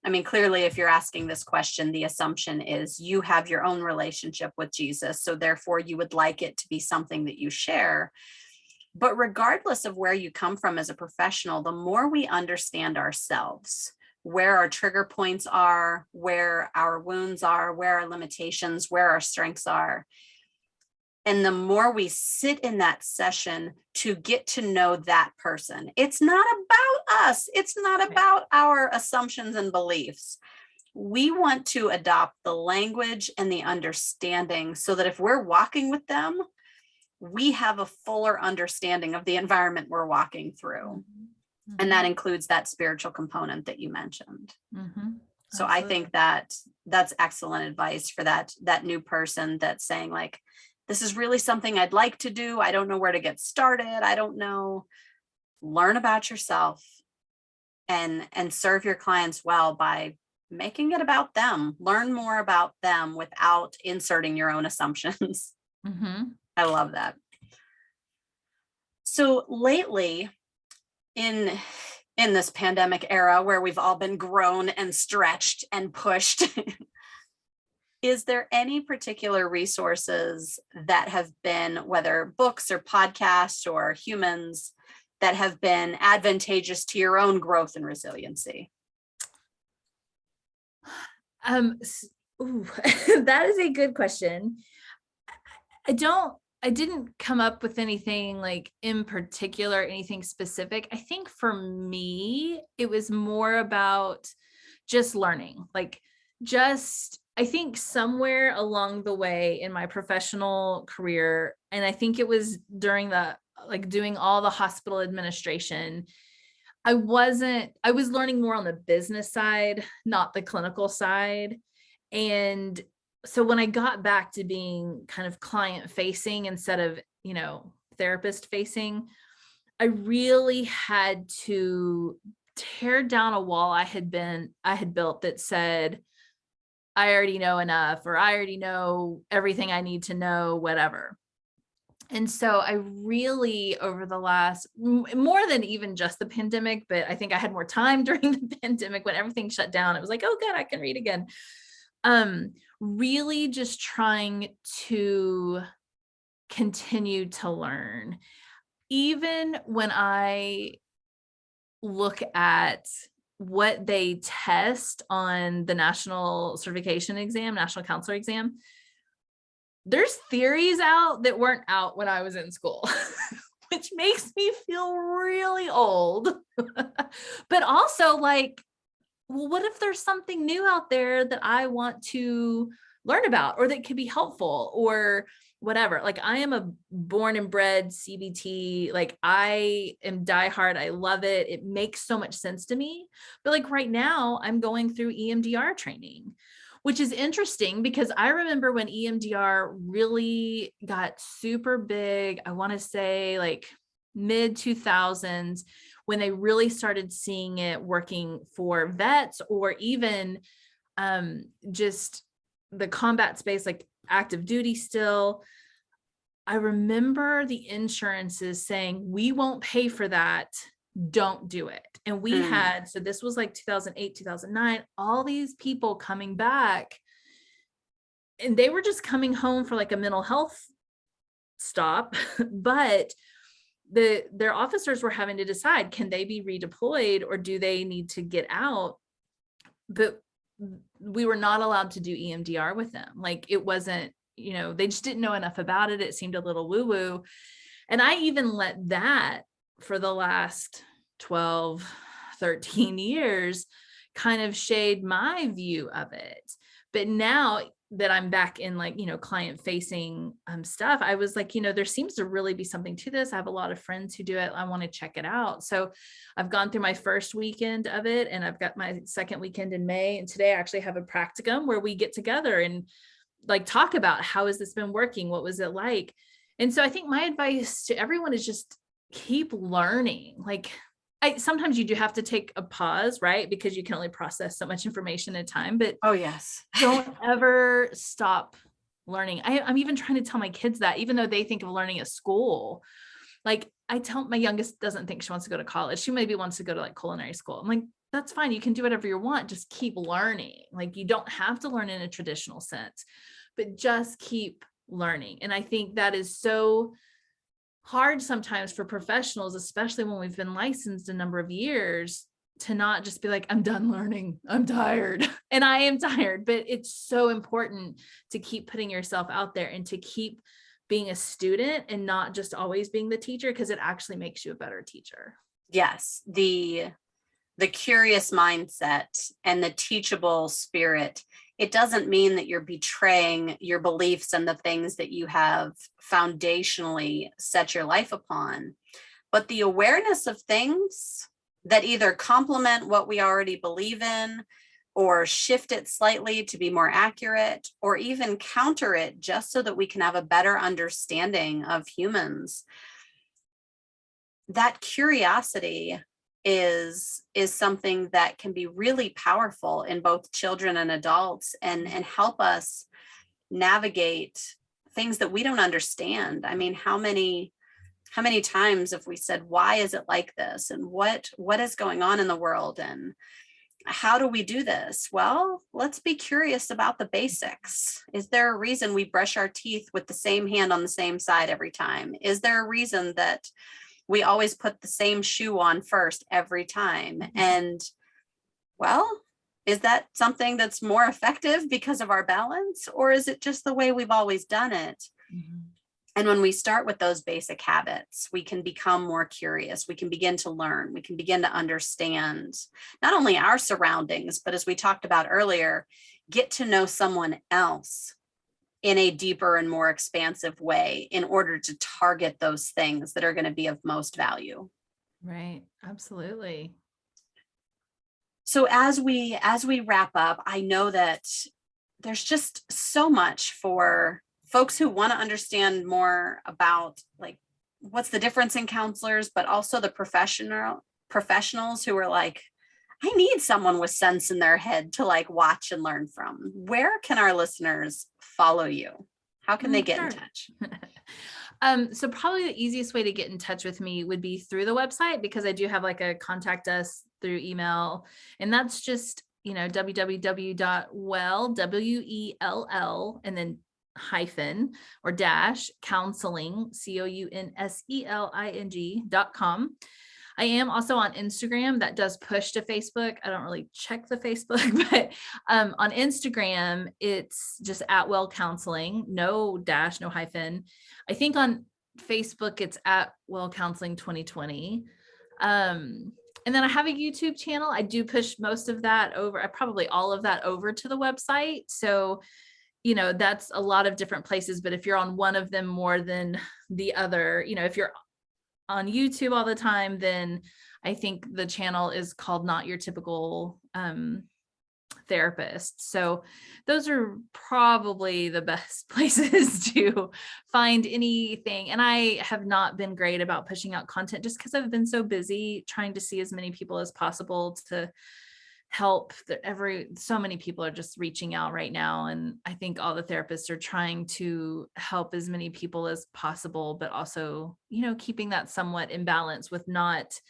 I mean, clearly, if you're asking this question, the assumption is you have your own relationship with Jesus, so therefore you would like it to be something that you share. But regardless of where you come from as a professional, the more we understand ourselves, where our trigger points are, where our wounds are, where our limitations, where our strengths are, and the more we sit in that session to get to know that person, it's not about us. It's not about our assumptions and beliefs. We want to adopt the language and the understanding so that if we're walking with them, we have a fuller understanding of the environment we're walking through. Mm-hmm. And that includes that spiritual component that you mentioned. Mm-hmm. So I think that that's excellent advice for that new person that's saying like, this is really something I'd like to do. I don't know where to get started. I don't know. Learn about yourself and serve your clients well by making it about them. Learn more about them without inserting your own assumptions. Mm-hmm. I love that. So lately in this pandemic era where we've all been grown and stretched and pushed, is there any particular resources that have been, whether books or podcasts or humans, that have been advantageous to your own growth and resiliency? That is a good question. I didn't come up with anything like in particular, anything specific. I think for me, it was more about just learning, I think somewhere along the way in my professional career, and I think it was during doing all the hospital administration, I was learning more on the business side, not the clinical side. And so when I got back to being kind of client facing instead of, therapist facing, I really had to tear down a wall I had built that said, I already know enough, or I already know everything I need to know, whatever. And so I really, over the last, more than even just the pandemic, but I think I had more time during the pandemic when everything shut down. It was like, oh, good, I can read again. Really just trying to continue to learn. Even when I look at what they test on the national certification exam, national counselor exam, there's theories out that weren't out when I was in school, which makes me feel really old. But also like, well, what if there's something new out there that I want to learn about or that could be helpful or whatever? Like I am a born and bred CBT. Like I am diehard. I love it. It makes so much sense to me. But like right now I'm going through EMDR training, which is interesting because I remember when EMDR really got super big, I want to say like mid 2000s, when they really started seeing it working for vets or even just the combat space, like active duty still. I remember the insurances saying, we won't pay for that. Don't do it. And we had, so this was like 2008, 2009, all these people coming back and they were just coming home for like a mental health stop, but their officers were having to decide, can they be redeployed or do they need to get out? But we were not allowed to do EMDR with them. Like it wasn't, they just didn't know enough about it. It seemed a little woo woo. And I even let that for the last 12, 13 years kind of shade my view of it. But now that I'm back in like, client facing stuff, I was like, there seems to really be something to this. I have a lot of friends who do it. I want to check it out. So I've gone through my first weekend of it and I've got my second weekend in May. And today I actually have a practicum where we get together and like talk about how has this been working? What was it like? And so I think my advice to everyone is just keep learning. Like sometimes you do have to take a pause, right? Because you can only process so much information at a time, but Oh, yes. don't ever stop learning. I'm even trying to tell my kids that, even though they think of learning at school, like I tell my youngest doesn't think she wants to go to college. She maybe wants to go to like culinary school. I'm like, that's fine. You can do whatever you want. Just keep learning. Like you don't have to learn in a traditional sense, but just keep learning. And I think that is so hard sometimes for professionals, especially when we've been licensed a number of years, to not just be like, I'm done learning, I'm tired. And I am tired, but it's so important to keep putting yourself out there and to keep being a student and not just always being the teacher, because it actually makes you a better teacher. Yes. The curious mindset and the teachable spirit, it doesn't mean that you're betraying your beliefs and the things that you have foundationally set your life upon, but the awareness of things that either complement what we already believe in or shift it slightly to be more accurate or even counter it just so that we can have a better understanding of humans. That curiosity is something that can be really powerful in both children and adults and help us navigate things that we don't understand. I mean, how many times have we said, why is it like this? And what is going on in the world? And how do we do this? Well, let's be curious about the basics. Is there a reason we brush our teeth with the same hand on the same side every time? Is there a reason that we always put the same shoe on first every time? And well, is that something that's more effective because of our balance, or is it just the way we've always done it? Mm-hmm. And when we start with those basic habits, we can become more curious. We can begin to learn. We can begin to understand not only our surroundings, but as we talked about earlier, get to know someone else in a deeper and more expansive way in order to target those things that are going to be of most value. Right. Absolutely. So as we wrap up, I know that there's just so much for folks who want to understand more about like what's the difference in counselors, but also the professionals who are like, I need someone with sense in their head to like watch and learn from. Where can our listeners follow you? How can they get in touch? So probably the easiest way to get in touch with me would be through the website, because I do have like a contact us through email, and that's just, www.well, WELL, and then hyphen or dash counseling, COUNSELING.com. I am also on Instagram. That does push to Facebook. I don't really check the Facebook, but on Instagram, it's just at Well Counseling, no dash, no hyphen. I think on Facebook, it's at Well Counseling 2020. And then I have a YouTube channel. I do push most of that over, probably all of that over to the website. So, that's a lot of different places, but if you're on one of them more than the other, if you're on YouTube all the time, then I think the channel is called Not Your Typical Therapist. So those are probably the best places to find anything. And I have not been great about pushing out content just because I've been so busy trying to see as many people as possible to help. So many people are just reaching out right now. And I think all the therapists are trying to help as many people as possible, but also, keeping that somewhat in balance with not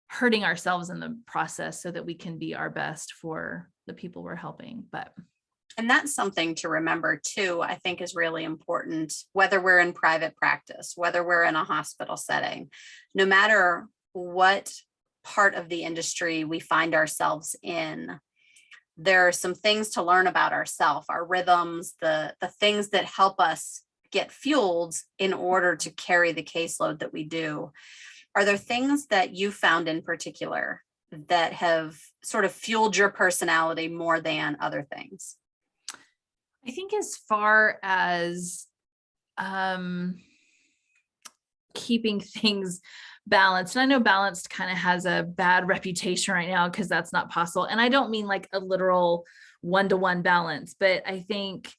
hurting ourselves in the process so that we can be our best for the people we're helping. But And that's something to remember too, I think is really important, whether we're in private practice, whether we're in a hospital setting, no matter what part of the industry we find ourselves in, there are some things to learn about ourselves, our rhythms, the things that help us get fueled in order to carry the caseload that we do. Are there things that you found in particular that have sort of fueled your personality more than other things? I think as far as keeping things balanced, and I know balanced kind of has a bad reputation right now because that's not possible. And I don't mean like a literal one-to-one balance, but I think,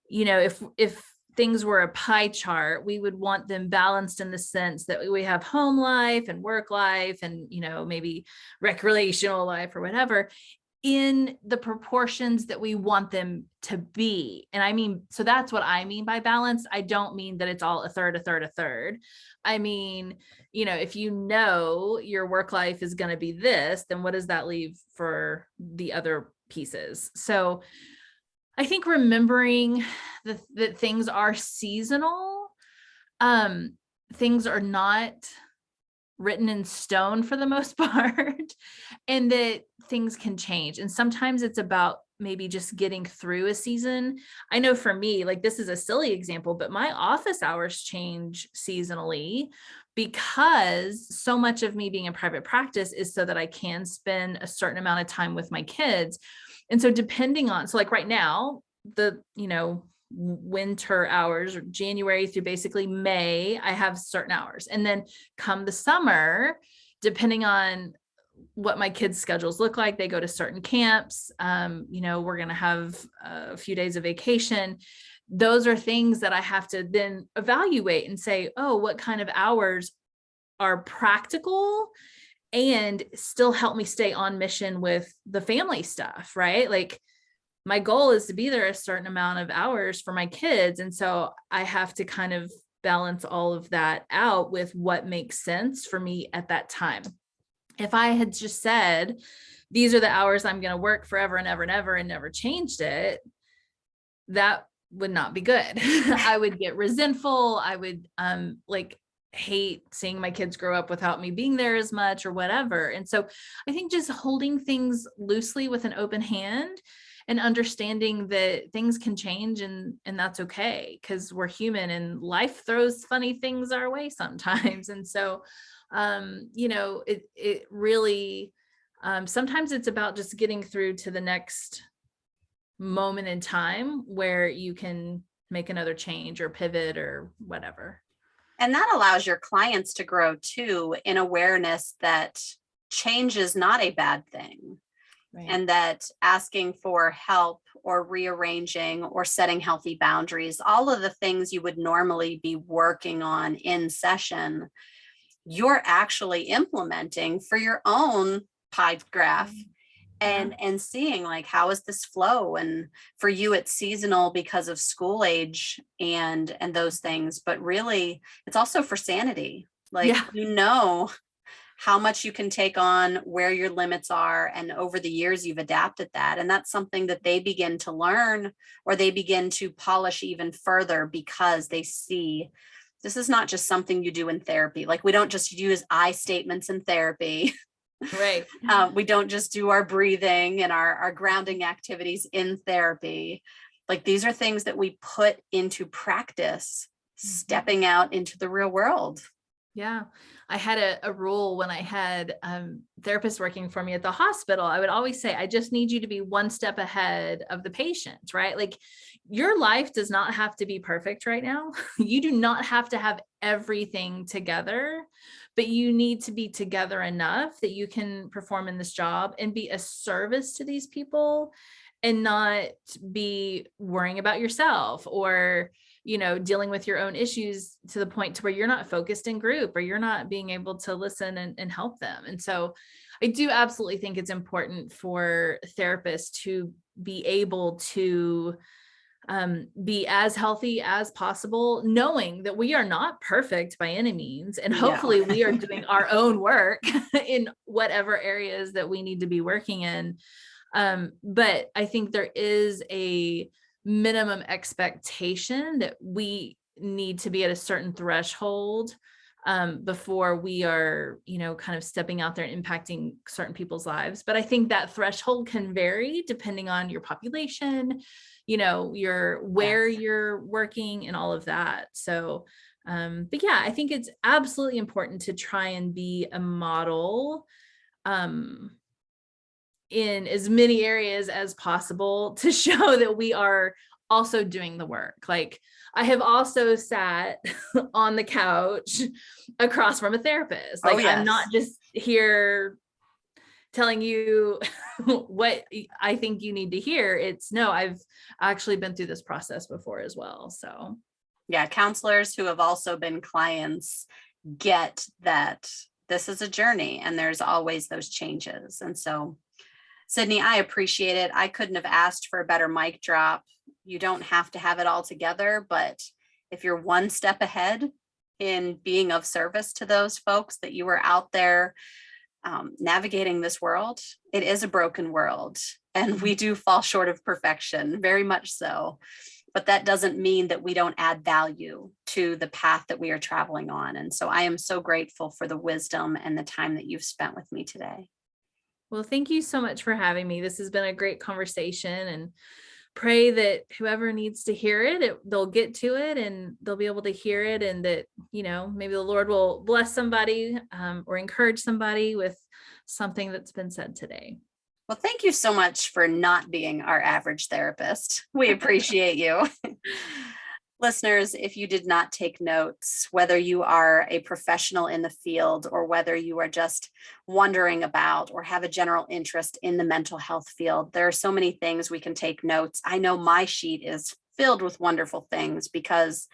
if things were a pie chart, we would want them balanced in the sense that we have home life and work life and, maybe recreational life or whatever in the proportions that we want them to be. And I mean, so that's what I mean by balance. I don't mean that it's all a third, a third, a third. I mean, if your work life is going to be this, then what does that leave for the other pieces? So I think remembering that things are seasonal, things are not written in stone for the most part, and that things can change. And sometimes it's about maybe just getting through a season. I know for me, like this is a silly example, but my office hours change seasonally because so much of me being in private practice is so that I can spend a certain amount of time with my kids. And so so like right now, the, winter hours or January through basically May, I have certain hours. And then come the summer, depending on what my kids' schedules look like, they go to certain camps. We're going to have a few days of vacation. Those are things that I have to then evaluate and say, oh, what kind of hours are practical and still help me stay on mission with the family stuff, right? Like my goal is to be there a certain amount of hours for my kids. And so I have to kind of balance all of that out with what makes sense for me at that time. If I had just said, these are the hours I'm going to work forever and ever and ever and never changed it, that would not be good. I would get resentful. I would hate seeing my kids grow up without me being there as much or whatever. And so I think just holding things loosely with an open hand and understanding that things can change and that's okay because we're human and life throws funny things our way sometimes. And so, it really, sometimes it's about just getting through to the next moment in time where you can make another change or pivot or whatever. And that allows your clients to grow too in awareness that change is not a bad thing. Right. And that asking for help or rearranging or setting healthy boundaries, all of the things you would normally be working on in session, you're actually implementing for your own pie graph. And seeing like, how is this flow? And for you, it's seasonal because of school age and those things, but really it's also for sanity. Like, how much you can take on, where your limits are. And over the years, you've adapted that. And that's something that they begin to learn or they begin to polish even further because they see this is not just something you do in therapy. Like we don't just use I statements in therapy. Right. We don't just do our breathing and our grounding activities in therapy. Like these are things that we put into practice, stepping out into the real world. Yeah. I had a rule when I had therapists working for me at the hospital. I would always say, I just need you to be one step ahead of the patient, right? Like your life does not have to be perfect right now. You do not have to have everything together, but you need to be together enough that you can perform in this job and be a service to these people and not be worrying about yourself or dealing with your own issues to the point to where you're not focused in group or you're not being able to listen and help them. And so I do absolutely think it's important for therapists to be able to be as healthy as possible, knowing that we are not perfect by any means. And hopefully we are doing our own work in whatever areas that we need to be working in. But I think there is a minimum expectation that we need to be at a certain threshold before we are, kind of stepping out there and impacting certain people's lives. But I think that threshold can vary depending on your population, where Yes. you're working and all of that. So, but yeah, I think it's absolutely important to try and be a model in as many areas as possible to show that we are also doing the work. Like, I have also sat on the couch across from a therapist. Oh, Like, I'm not yes. just here telling you what I think you need to hear. It's no, I've actually been through this process before as well. So Yeah, counselors who have also been clients get that this is a journey and there's always those changes. And so, Sydney, I appreciate it. I couldn't have asked for a better mic drop. You don't have to have it all together, but if you're one step ahead in being of service to those folks that you were out there navigating this world, it is a broken world and we do fall short of perfection, very much so. But that doesn't mean that we don't add value to the path that we are traveling on. And so I am so grateful for the wisdom and the time that you've spent with me today. well, thank you so much for having me. This has been a great conversation, and pray that whoever needs to hear it, they'll get to it and they'll be able to hear it, and that, maybe the Lord will bless somebody or encourage somebody with something that's been said today. Well, thank you so much for not being our average therapist. We appreciate you. Listeners, if you did not take notes, whether you are a professional in the field or whether you are just wondering about or have a general interest in the mental health field, there are so many things we can take notes. I know my sheet is filled with wonderful things because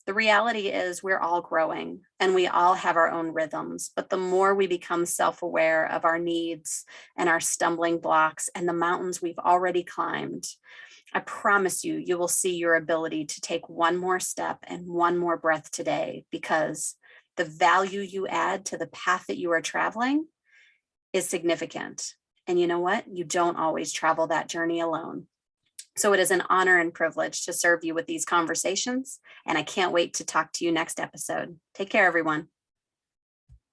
the reality is we're all growing and we all have our own rhythms. But the more we become self-aware of our needs and our stumbling blocks and the mountains we've already climbed, I promise you, you will see your ability to take one more step and one more breath today, because the value you add to the path that you are traveling is significant. And you know what? You don't always travel that journey alone. So it is an honor and privilege to serve you with these conversations. And I can't wait to talk to you next episode. Take care, everyone.